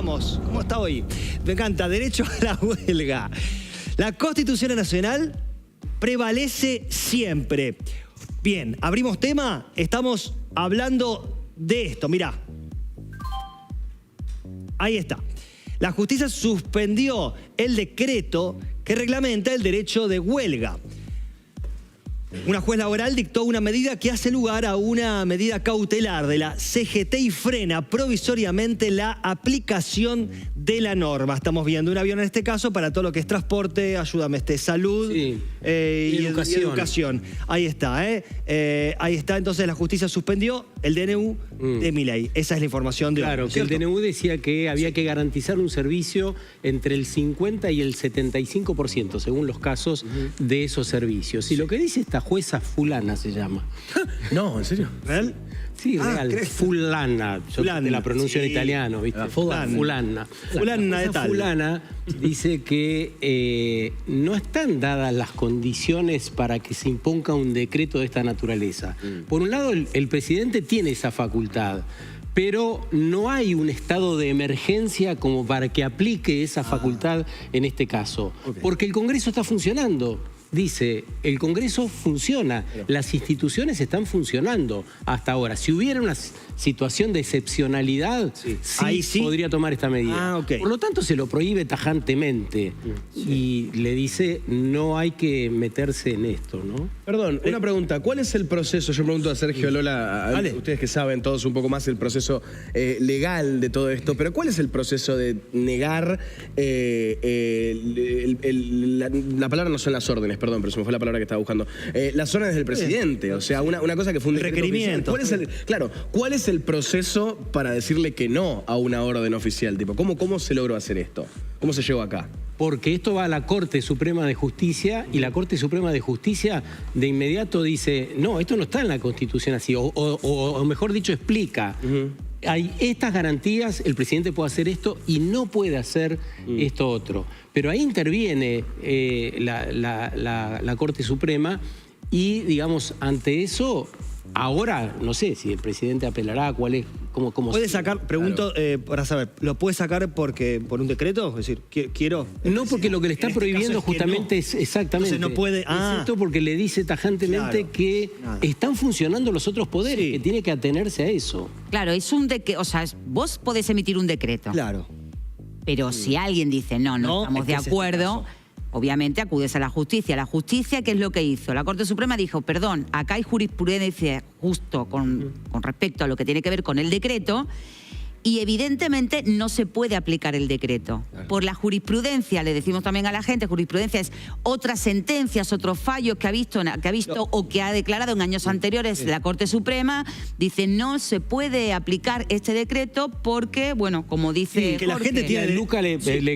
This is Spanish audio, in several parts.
vamos. ¿Cómo está hoy? Me encanta, derecho a la huelga. La Constitución Nacional prevalece siempre. Bien, abrimos tema. Estamos hablando de esto. Mirá. Ahí está. La justicia suspendió el decreto que reglamenta el derecho de huelga. Una juez laboral dictó una medida que hace lugar a una medida cautelar de la CGT y frena provisoriamente la aplicación de la norma. Estamos viendo un avión en este caso para todo lo que es transporte, ayúdame, salud y educación. Ahí está, ahí está. Entonces la justicia suspendió el DNU de Milei. Esa es la información de hoy. Claro, que el DNU decía que había que garantizar un servicio entre el 50 y el 75%, según los casos de esos servicios. Y lo que dice esta jueza fulana se llama. No, ¿en serio? ¿Real? Sí, real. Fulana. Yo te la pronuncio en italiano, ¿viste? Fulana. Fulana de tal. Fulana dice que no están dadas las condiciones para que se imponga un decreto de esta naturaleza. Por un lado, el presidente tiene esa facultad, pero no hay un estado de emergencia como para que aplique esa facultad en este caso. Porque el Congreso está funcionando. Dice, el Congreso funciona, las instituciones están funcionando hasta ahora. Si hubiera una situación de excepcionalidad, sí podría tomar esta medida. Por lo tanto, se lo prohíbe tajantemente y le dice, no hay que meterse en esto, ¿no? Perdón, una pregunta. ¿Cuál es el proceso? Yo pregunto a Sergio, Lola, a ustedes que saben todos un poco más el proceso legal de todo esto, pero ¿cuál es el proceso de negar la palabra no son las órdenes, perdón, pero se me fue la palabra que estaba buscando. Las órdenes del presidente, o sea, una cosa que fue un requerimiento. ¿Cuál es el proceso para decirle que no a una orden oficial? Tipo, ¿cómo se logró hacer esto? ¿Cómo se llegó acá? Porque esto va a la Corte Suprema de Justicia y la Corte Suprema de Justicia de inmediato dice, no, esto no está en la Constitución así, o mejor dicho, explica. Hay estas garantías, el presidente puede hacer esto y no puede hacer esto otro. Pero ahí interviene la Corte Suprema y, digamos, ante eso, ahora, no sé si el presidente apelará, cuál es, cómo ¿Puede sacar, pregunto, para saber, ¿lo puede sacar por un decreto? Es decir, quiero... No, porque lo que le está prohibiendo justamente es exactamente... Entonces no puede... Excepto porque le dice tajantemente que están funcionando los otros poderes, que tiene que atenerse a eso. Claro, es un decreto, o sea, vos podés emitir un decreto. Claro. Pero si alguien dice, no estamos de acuerdo, obviamente acudes a la justicia. La justicia, ¿qué es lo que hizo? La Corte Suprema dijo, perdón, acá hay jurisprudencia justo con respecto a lo que tiene que ver con el decreto, y evidentemente no se puede aplicar el decreto. Por la jurisprudencia, le decimos también a la gente, jurisprudencia es otras sentencias, otros fallos que ha visto o que ha declarado en años anteriores la Corte Suprema, dice no se puede aplicar este decreto porque, bueno, como dice que la gente tiene... Luca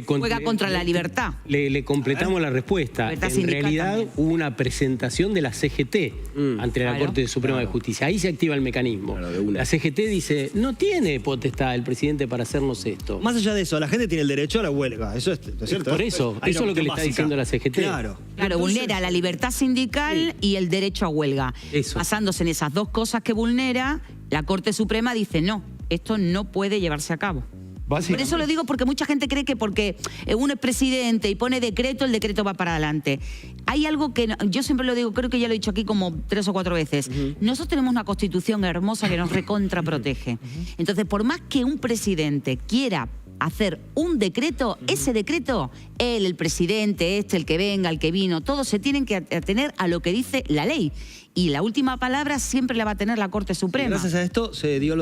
juega contra la libertad. Le completamos la respuesta. En realidad hubo una presentación de la CGT ante la Corte Suprema de Justicia. Ahí se activa el mecanismo. La CGT dice, no tiene potestad el presidente para hacernos esto. Más allá de eso, la gente tiene el derecho a la huelga. Eso es cierto. Por eso, eso es lo que le está diciendo la CGT. Claro, vulnera la libertad sindical y el derecho a huelga. Basándose en esas dos cosas que vulnera, la Corte Suprema dice no, esto no puede llevarse a cabo. Por eso lo digo porque mucha gente cree que porque uno es presidente y pone decreto, el decreto va para adelante. Hay algo que yo siempre lo digo, creo que ya lo he dicho aquí como 3 o 4 veces. Nosotros tenemos una Constitución hermosa que nos recontraprotege. Entonces, por más que un presidente quiera hacer un decreto, ese decreto, él, el presidente, el que venga, el que vino, todos se tienen que atener a lo que dice la ley. Y la última palabra siempre la va a tener la Corte Suprema. Gracias a esto se dio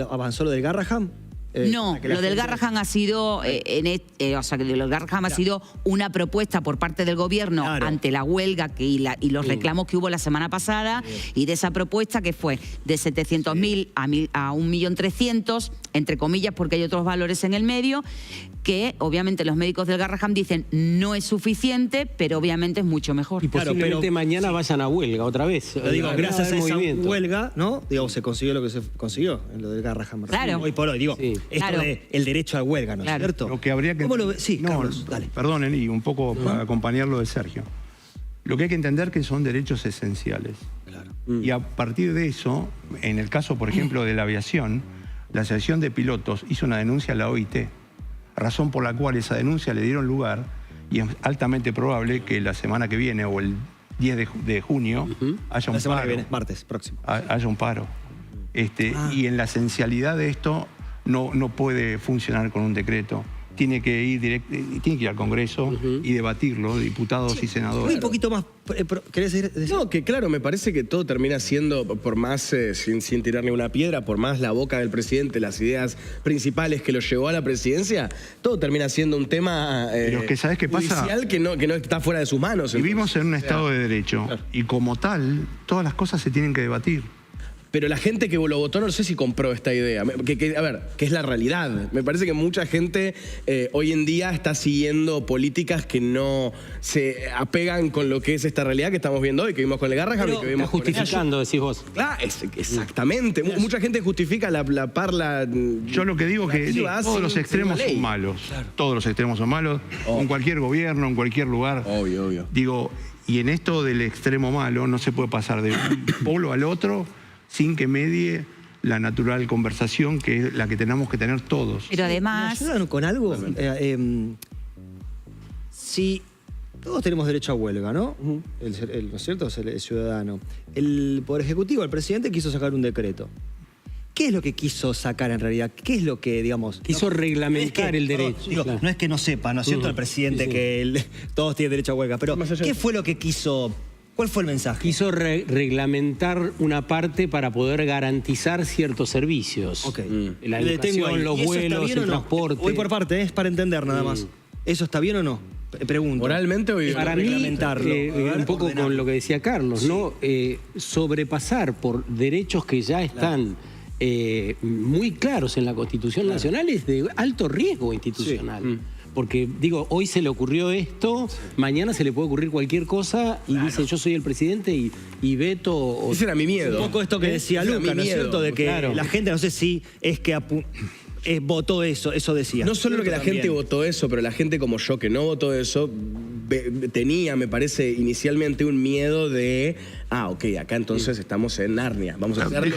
avanzó lo del Garrahan. No, lo del Garrahan ha sido, o sea, que lo del Garrahan ha sido una propuesta por parte del gobierno ante la huelga y los reclamos que hubo la semana pasada, y de esa propuesta que fue de 700.000 a 1.300.000, entre comillas, porque hay otros valores en el medio, que obviamente los médicos del Garrahan dicen no es suficiente, pero obviamente es mucho mejor. Y posiblemente mañana vayan a huelga otra vez. Lo digo, gracias a esa huelga, ¿no? Digo, se consiguió lo que se consiguió en lo del Garrahan. Claro. Hoy por hoy, digo, esto del derecho a huelga, ¿no es cierto? Lo que habría que... Sí, Carlos, dale. Perdonen, y un poco para acompañar lo de Sergio. Lo que hay que entender que son derechos esenciales. Y a partir de eso, en el caso, por ejemplo, de la aviación, la Asociación de Pilotos hizo una denuncia a la OIT razón por la cual esa denuncia le dieron lugar, y es altamente probable que la semana que viene o el 10 de junio haya un La semana paro. que viene, martes próximo. Haya un paro. Y en la esencialidad de esto no puede funcionar con un decreto. Tiene que ir al Congreso y debatirlo, diputados y senadores. Un poquito más. ¿Querés decir? No, que claro, me parece que todo termina siendo, por más, sin tirarle una piedra, por más la boca del presidente, las ideas principales que lo llevó a la presidencia, todo termina siendo un tema Pero que, ¿sabés qué pasa? judicial que no está fuera de sus manos. Vivimos en un Estado de Derecho y como tal, todas las cosas se tienen que debatir. Pero la gente que lo votó no sé si compró esta idea. A ver, que es la realidad. Me parece que mucha gente hoy en día está siguiendo políticas que no se apegan con lo que es esta realidad que estamos viendo hoy, que vimos con el Garrahan y que vimos con Justificando, decís vos. Claro, exactamente. Mucha gente justifica la parla. Yo lo que digo es que todos los extremos son malos. Claro. Todos los extremos son malos. En cualquier gobierno, en cualquier lugar. Obvio. Digo, y en esto del extremo malo no se puede pasar de un polo al otro sin que medie la natural conversación, que es la que tenemos que tener todos. Pero además... ¿Me ayudan con algo? Si todos tenemos derecho a huelga, ¿no? ¿No es cierto? Es el ciudadano. El Poder Ejecutivo, el presidente, quiso sacar un decreto. ¿Qué es lo que quiso sacar en realidad? ¿Qué es lo que, digamos... Quiso reglamentar el derecho. Digo, no es que no sepa, ¿no es cierto? El presidente que todos tienen derecho a huelga. Pero, ¿qué fue lo que quiso...? ¿Cuál fue el mensaje? Quiso reglamentar una parte para poder garantizar ciertos servicios. Ok. La educación, los vuelos, el transporte. Voy por parte, es para entender nada más. ¿Eso está bien o no? Pregunto. ¿Moralmente o para mí, reglamentarlo? un poco con lo que decía Carlos, ¿no? Sobrepasar por derechos que ya están muy claros en la Constitución Nacional es de alto riesgo institucional. Porque, digo, hoy se le ocurrió esto, mañana se le puede ocurrir cualquier cosa y dice, yo soy el presidente y veto... Ese era mi miedo. Un poco esto que decía Luca, ¿no es cierto? De que la gente, no sé si es que votó eso decía. No solo que la gente votó eso, pero la gente como yo que no votó eso, tenía, me parece, inicialmente un miedo de, ok, acá entonces estamos en Narnia, vamos a hacer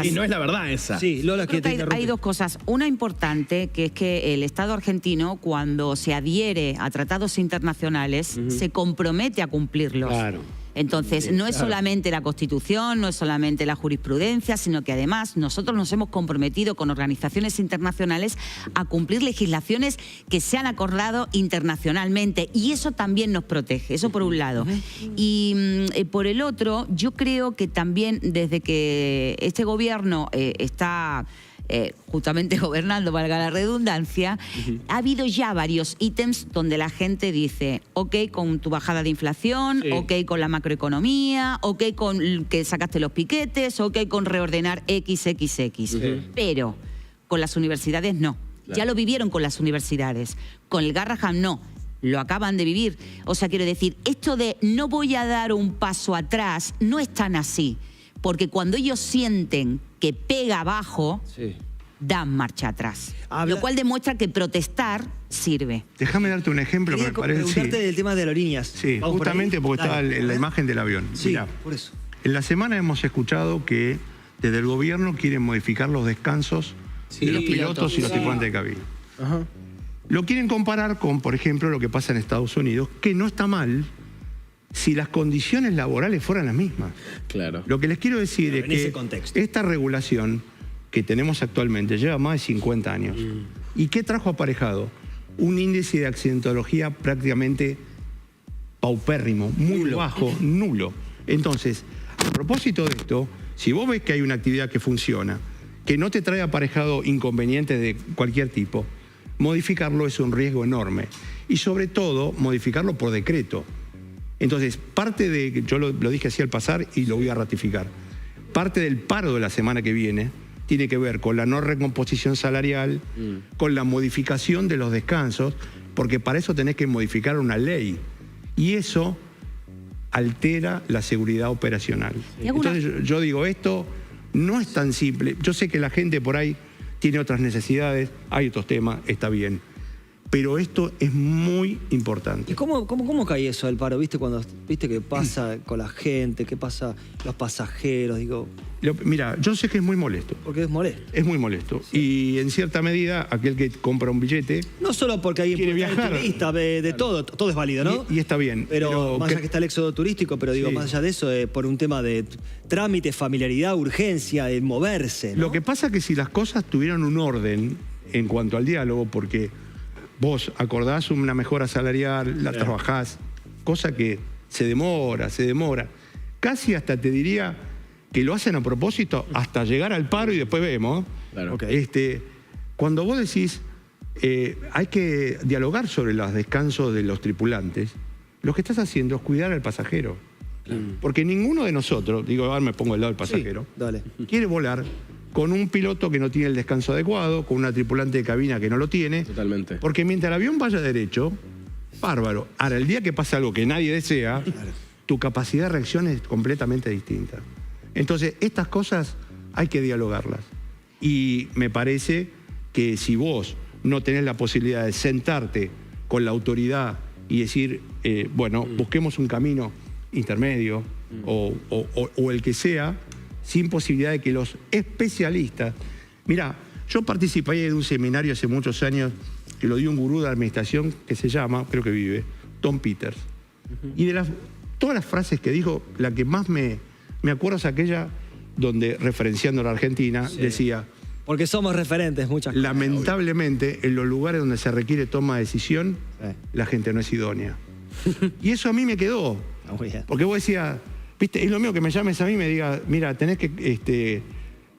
y no es la verdad esa. Sí, Lola, que hay dos cosas. Una importante, que es que el Estado argentino, cuando se adhiere a tratados internacionales, se compromete a cumplirlos. Claro. Entonces, no es solamente la Constitución, no es solamente la jurisprudencia, sino que además nosotros nos hemos comprometido con organizaciones internacionales a cumplir legislaciones que se han acordado internacionalmente y eso también nos protege, eso por un lado. Y por el otro, yo creo que también desde que este gobierno está... justamente gobernando, valga la redundancia, ha habido ya varios ítems donde la gente dice, ok con tu bajada de inflación, ok con la macroeconomía, ok con que sacaste los piquetes, ok con reordenar XXX. Pero con las universidades no. Ya lo vivieron con las universidades. Con el Garrahan no. Lo acaban de vivir. O sea, quiero decir, esto de no voy a dar un paso atrás no es tan así. Porque cuando ellos sienten que pega abajo, dan marcha atrás. Lo cual demuestra que protestar sirve. Déjame darte un ejemplo que me parece... preguntarte del tema de aerolíneas. Sí, justamente porque está en la imagen del avión. Sí, mirá, por eso. En la semana hemos escuchado que desde el gobierno quieren modificar los descansos de los pilotos y los tripulantes de cabina. Lo quieren comparar con, por ejemplo, lo que pasa en Estados Unidos, que no está mal, si las condiciones laborales fueran las mismas. Claro. Lo que les quiero decir es que esta regulación que tenemos actualmente lleva más de 50 años. ¿Y qué trajo aparejado? Un índice de accidentología prácticamente paupérrimo, muy bajo, nulo. Entonces, a propósito de esto, si vos ves que hay una actividad que funciona, que no te trae aparejado inconvenientes de cualquier tipo, modificarlo es un riesgo enorme. Y sobre todo, modificarlo por decreto. Entonces, parte de, yo lo dije así al pasar y lo voy a ratificar, parte del paro de la semana que viene tiene que ver con la no recomposición salarial, con la modificación de los descansos, porque para eso tenés que modificar una ley. Y eso altera la seguridad operacional. Entonces, yo digo, esto no es tan simple. Yo sé que la gente por ahí tiene otras necesidades, hay otros temas, está bien. pero esto es muy importante. ¿Y cómo cae eso del paro? ¿Viste qué pasa con la gente? ¿Qué pasa los pasajeros? Digo, Mira, yo sé que es muy molesto. porque es molesto. Es muy molesto. Sí. Y en cierta medida, aquel que compra un billete... No solo porque hay quiere viajar. Turista, de todo es válido, ¿no? Y está bien. Pero más allá que está el éxodo turístico, pero digo, más allá de eso, por un tema de trámite, familiaridad, urgencia, de moverse, ¿no? Lo que pasa es que si las cosas tuvieran un orden en cuanto al diálogo, porque vos acordás una mejora salarial, la trabajás, cosa que se demora. Casi hasta te diría que lo hacen a propósito hasta llegar al paro y después vemos. Claro. Cuando vos decís hay que dialogar sobre los descansos de los tripulantes, lo que estás haciendo es cuidar al pasajero. Claro. Porque ninguno de nosotros, digo, ahora me pongo al lado del pasajero, quiere volar con un piloto que no tiene el descanso adecuado, con una tripulante de cabina que no lo tiene. Totalmente. Porque mientras el avión vaya derecho, bárbaro. Ahora, el día que pasa algo que nadie desea, tu capacidad de reacción es completamente distinta. Entonces, estas cosas hay que dialogarlas. Y me parece que si vos no tenés la posibilidad de sentarte con la autoridad y decir, bueno, busquemos un camino intermedio o el que sea, sin posibilidad de que los especialistas... Mirá, yo participé de un seminario hace muchos años que lo dio un gurú de administración que se llama, creo que vive, Tom Peters. Y de todas las frases que dijo, la que más me acuerdo es aquella donde, referenciando a la Argentina, decía... Porque somos referentes, muchas cosas. Lamentablemente, en los lugares donde se requiere toma de decisión, la gente no es idónea. Y eso a mí me quedó. Porque vos decías... ¿Viste? Es lo mismo que me llames a mí y me diga, mira, tenés que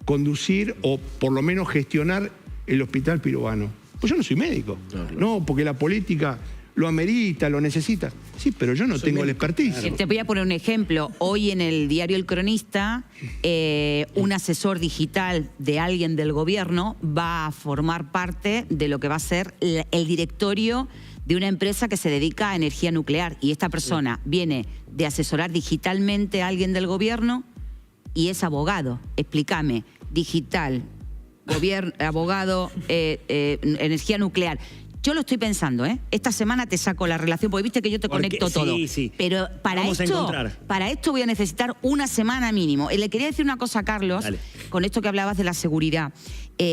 conducir o por lo menos gestionar el hospital peruano. Pues yo no soy médico. No, porque la política lo amerita, lo necesita. Sí, pero yo no tengo el expertise. Te voy a poner un ejemplo. Hoy en el diario El Cronista, un asesor digital de alguien del gobierno va a formar parte de lo que va a ser el directorio de una empresa que se dedica a energía nuclear. Y esta persona viene de asesorar digitalmente a alguien del gobierno y es abogado. Explícame, digital, abogado, energía nuclear. Yo lo estoy pensando, ¿eh? Esta semana te saco la relación, porque viste que yo te conecto todo. Sí. Pero para esto voy a necesitar una semana mínimo. Le quería decir una cosa a Carlos, con esto que hablabas de la seguridad.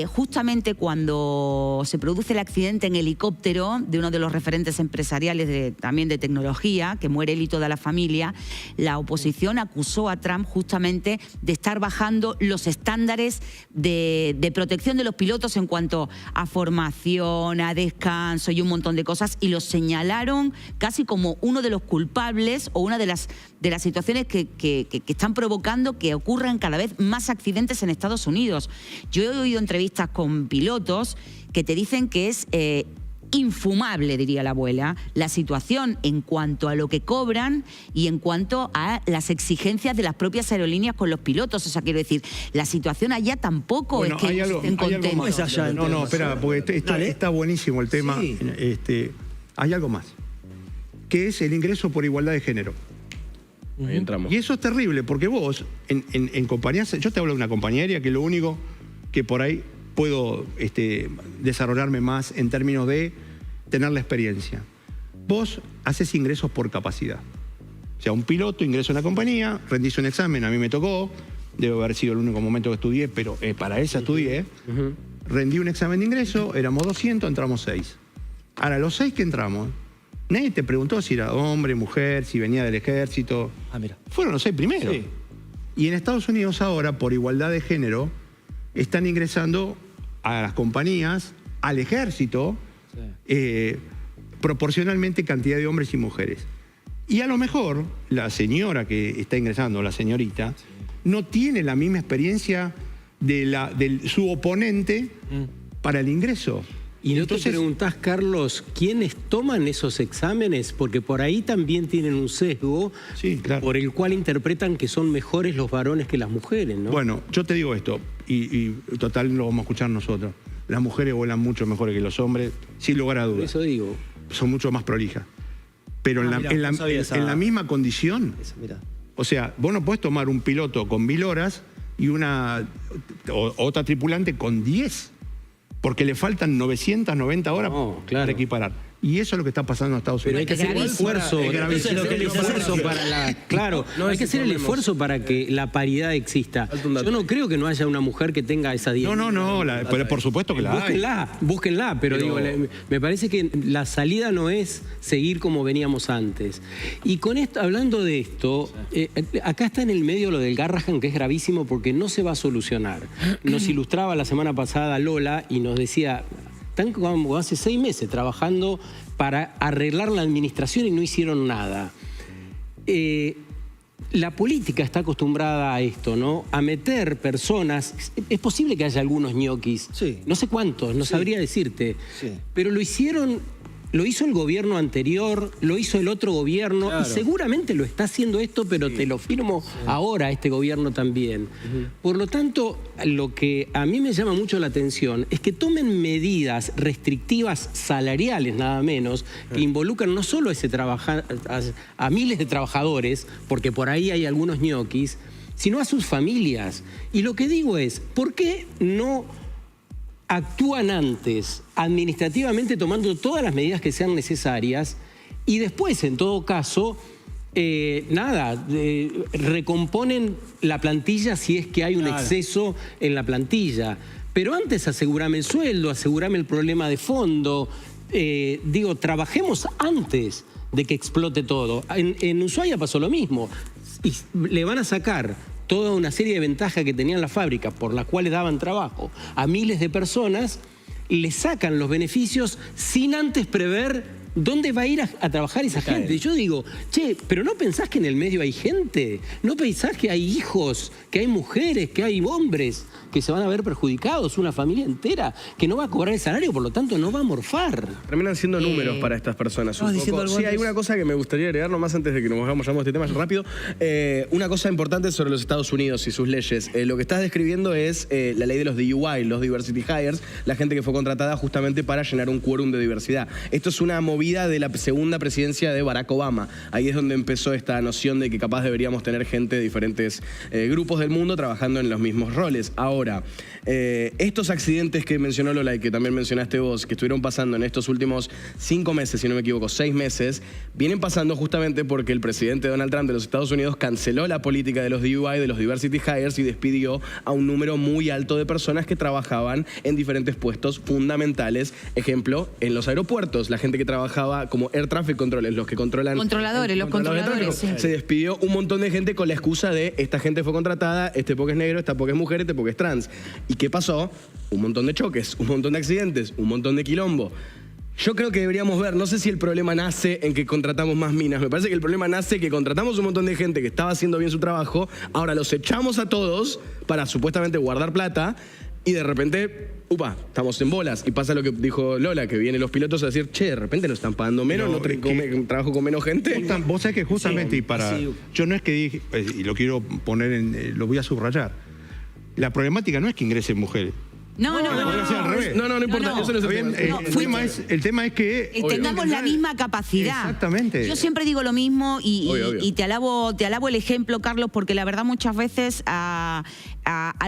Justamente cuando se produce el accidente en helicóptero de uno de los referentes empresariales también de tecnología, que muere él y toda la familia, la oposición acusó a Trump justamente de estar bajando los estándares de protección de los pilotos en cuanto a formación, a descanso y un montón de cosas, y los señalaron casi como uno de los culpables o una de las situaciones que están provocando que ocurran cada vez más accidentes en Estados Unidos. Yo he oído entrevistas con pilotos que te dicen que es infumable, diría la abuela, la situación en cuanto a lo que cobran y en cuanto a las exigencias de las propias aerolíneas con los pilotos. O sea, quiero decir, la situación allá tampoco es que estén contentos. No, espera, porque está buenísimo el tema. Sí. Hay algo más, que es el ingreso por igualdad de género. Ahí entramos. Y eso es terrible, porque vos, en compañías, yo te hablo de una compañía aérea que lo único que por ahí puedo desarrollarme más en términos de tener la experiencia. Vos haces ingresos por capacidad. O sea, un piloto ingresa a una compañía, rendís un examen, a mí me tocó, debe haber sido el único momento que estudié, pero para esa estudié. Rendí un examen de ingreso, éramos 200, entramos 6. Ahora, los 6 que entramos, nadie te preguntó si era hombre, mujer, si venía del ejército. Mira. Fueron los 6 primeros. Sí. Y en Estados Unidos ahora, por igualdad de género, están ingresando a las compañías, al ejército, proporcionalmente cantidad de hombres y mujeres. Y a lo mejor la señora que está ingresando, la señorita, no tiene la misma experiencia de su oponente para el ingreso. Y no te preguntás, Carlos, ¿quiénes toman esos exámenes? Porque por ahí también tienen un sesgo por el cual interpretan que son mejores los varones que las mujeres, ¿no? Bueno, yo te digo esto, y total lo vamos a escuchar nosotros. Las mujeres vuelan mucho mejor que los hombres, sin lugar a dudas. Eso digo. Son mucho más prolijas. Pero en la misma condición, o sea, vos no podés tomar un piloto con 1000 horas y otra tripulante con 10. porque le faltan 990 horas para equiparar. Y eso es lo que está pasando en Estados Unidos. Pero hay que hacer el esfuerzo. Claro, hay que hacer el esfuerzo para que la paridad exista. Yo no creo que no haya una mujer que tenga esa dieta. No, por supuesto que la hay. Búsquenla, pero digo, me parece que la salida no es seguir como veníamos antes. Y con esto, hablando de esto, acá está en el medio lo del Garrahan, que es gravísimo porque no se va a solucionar. Nos ilustraba la semana pasada Lola y nos decía... Están como hace 6 meses trabajando para arreglar la administración y no hicieron nada. La política está acostumbrada a esto, ¿no? A meter personas. Es posible que haya algunos ñoquis. Sí. No sé cuántos, no sabría decirte. Sí. Pero lo hizo el gobierno anterior, lo hizo el otro gobierno, y seguramente lo está haciendo esto, pero te lo firmo ahora, este gobierno también. Por lo tanto, lo que a mí me llama mucho la atención es que tomen medidas restrictivas salariales, nada menos, que involucran no solo a miles de trabajadores, porque por ahí hay algunos ñoquis, sino a sus familias. Y lo que digo es, ¿por qué no actúan antes administrativamente tomando todas las medidas que sean necesarias y después, en todo caso, recomponen la plantilla si es que hay un exceso en la plantilla? Pero antes asegúrame el sueldo, asegúrame el problema de fondo. Trabajemos antes de que explote todo. En Ushuaia pasó lo mismo. Y le van a sacar toda una serie de ventajas que tenían las fábricas por las cuales daban trabajo a miles de personas, le sacan los beneficios sin antes prever dónde va a ir a trabajar esa gente. Y yo digo, che, ¿pero no pensás que en el medio hay gente? ¿No pensás que hay hijos, que hay mujeres, que hay hombres que se van a ver perjudicados, una familia entera que no va a cobrar el salario, por lo tanto no va a morfar? Terminan siendo números para estas personas. Sí, hay una cosa que me gustaría agregar nomás antes de que nos vayamos a este tema rápido. Una cosa importante sobre los Estados Unidos y sus leyes. Lo que estás describiendo es la ley de los DUI, los Diversity Hires, la gente que fue contratada justamente para llenar un quórum de diversidad. Esto es una movida de la segunda presidencia de Barack Obama. Ahí es donde empezó esta noción de que capaz deberíamos tener gente de diferentes grupos del mundo trabajando en los mismos roles. Ahora, estos accidentes que mencionó Lola y que también mencionaste vos, que estuvieron pasando en estos últimos 5 meses, si no me equivoco, 6 meses, vienen pasando justamente porque el presidente Donald Trump de los Estados Unidos canceló la política de los DUI, de los Diversity Hires, y despidió a un número muy alto de personas que trabajaban en diferentes puestos fundamentales. Ejemplo, en los aeropuertos, la gente que trabajaba como Air Traffic Controllers, los que controlan... Los controladores. Sí. Se despidió un montón de gente con la excusa de esta gente fue contratada, este porque es negro, esta porque es mujer, este porque es trans. ¿Y qué pasó? Un montón de choques, un montón de accidentes, un montón de quilombo. Yo creo que deberíamos ver, no sé si el problema nace en que contratamos más minas, me parece que el problema nace que contratamos un montón de gente que estaba haciendo bien su trabajo, ahora los echamos a todos para supuestamente guardar plata y de repente, estamos en bolas. Y pasa lo que dijo Lola, que vienen los pilotos a decir, che, de repente lo están pagando menos, trabajo con menos gente. Vos sabés que justamente, yo no es que dije, y lo quiero poner lo voy a subrayar, la problemática no es que ingresen mujeres. No importa. Eso no es el tema es que tengamos la misma capacidad. Exactamente. Yo siempre digo lo mismo y te alabo el ejemplo, Carlos, porque la verdad muchas veces a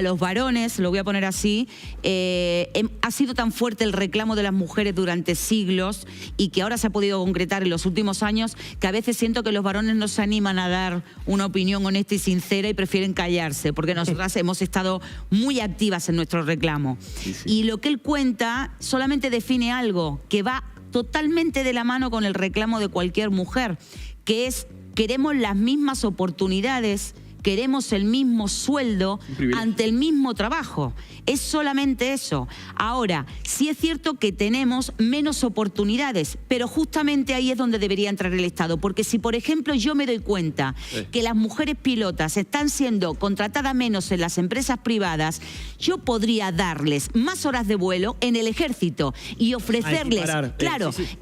los varones, lo voy a poner así, ha sido tan fuerte el reclamo de las mujeres durante siglos y que ahora se ha podido concretar en los últimos años, que a veces siento que los varones no se animan a dar una opinión honesta y sincera y prefieren callarse, porque nosotras hemos estado muy activas en nuestro reclamo. Sí. Y lo que él cuenta solamente define algo que va totalmente de la mano con el reclamo de cualquier mujer, que es: queremos las mismas oportunidades, queremos el mismo sueldo ante el mismo trabajo. Es solamente eso. Ahora, sí es cierto que tenemos menos oportunidades, pero justamente ahí es donde debería entrar el Estado. Porque si, por ejemplo, yo me doy cuenta que las mujeres pilotas están siendo contratadas menos en las empresas privadas, yo podría darles más horas de vuelo en el ejército y ofrecerles,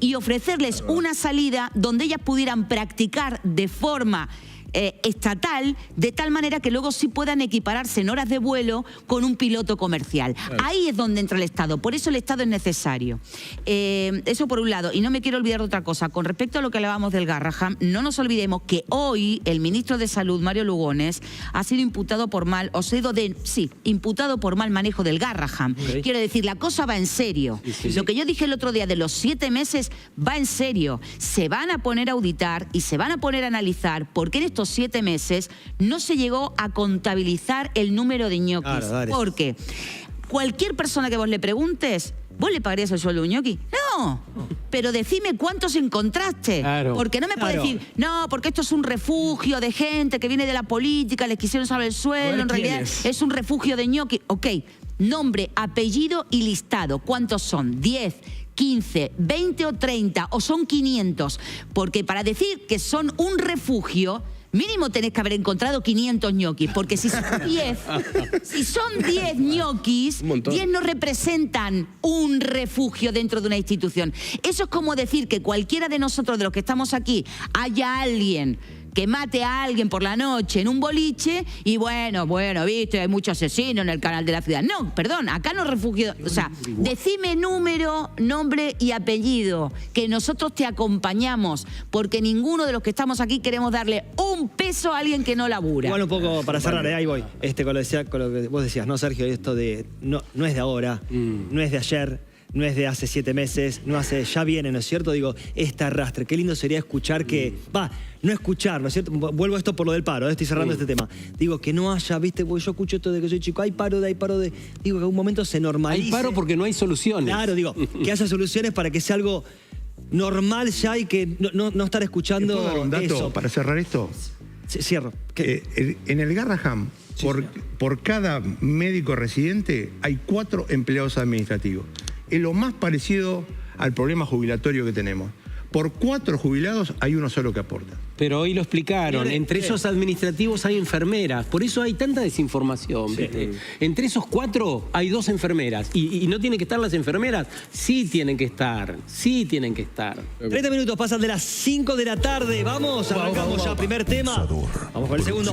y ofrecerles una salida donde ellas pudieran practicar de forma estatal, de tal manera que luego sí puedan equipararse en horas de vuelo con un piloto comercial. Claro. Ahí es donde entra el Estado, por eso el Estado es necesario. Eso por un lado, y no me quiero olvidar de otra cosa. Con respecto a lo que hablábamos del Garraham, no nos olvidemos que hoy el ministro de Salud, Mario Lugones, ha sido imputado por imputado por mal manejo del Garraham. Okay. Quiero decir, la cosa va en serio. Sí. Lo que yo dije el otro día de los 7 meses va en serio. Se van a poner a auditar y se van a poner a analizar por qué en estos 7 meses no se llegó a contabilizar el número de ñoquis. Claro, porque cualquier persona que vos le preguntes, ¿vos le pagarías el sueldo a un ñoqui? No, pero decime cuántos encontraste. Claro. Porque no me puedes decir, no, porque esto es un refugio de gente que viene de la política, les quisieron saber el sueldo, en realidad es un refugio de ñoqui. Ok, nombre, apellido y listado. ¿Cuántos son? 10, 15, 20 o 30, o son 500. Porque para decir que son un refugio, mínimo tenés que haber encontrado 500 ñoquis, porque si son 10 ñoquis, 10 no representan un refugio dentro de una institución. Eso es como decir que cualquiera de nosotros, de los que estamos aquí, haya alguien que mate a alguien por la noche en un boliche y bueno, viste, hay muchos asesinos en el canal de la ciudad. No, perdón, acá no refugio. O sea, decime número, nombre y apellido, que nosotros te acompañamos, porque ninguno de los que estamos aquí queremos darle un peso a alguien que no labura. Igual un poco para cerrar, ahí voy. Con lo que vos decías, ¿no, Sergio? Esto de no es de ahora, no es de ayer, no es de hace 7 meses, ya viene, ¿no es cierto? Digo, este arrastre. Qué lindo sería escuchar no escuchar, ¿no es cierto? Vuelvo a esto por lo del paro, estoy cerrando este tema. Digo, que no haya, viste, porque yo escucho esto de que soy chico, hay paro de. Digo, que en algún momento se normalice. Hay paro porque no hay soluciones. Claro, digo, que haya soluciones para que sea algo normal ya y que no estar escuchando. ¿Puedo dar un dato eso para cerrar esto? Cierro. En el Garraham, por cada médico residente, hay 4 empleados administrativos. Es lo más parecido al problema jubilatorio que tenemos. Por 4 jubilados hay uno solo que aporta. Pero hoy lo explicaron, entre esos administrativos hay enfermeras, por eso hay tanta desinformación. Sí. Entre esos 4 hay 2 enfermeras. ¿Y no tienen que estar las enfermeras? Sí tienen que estar, 30 minutos pasan de las 5 de la tarde, arrancamos ya, primer tema. Vamos con el segundo.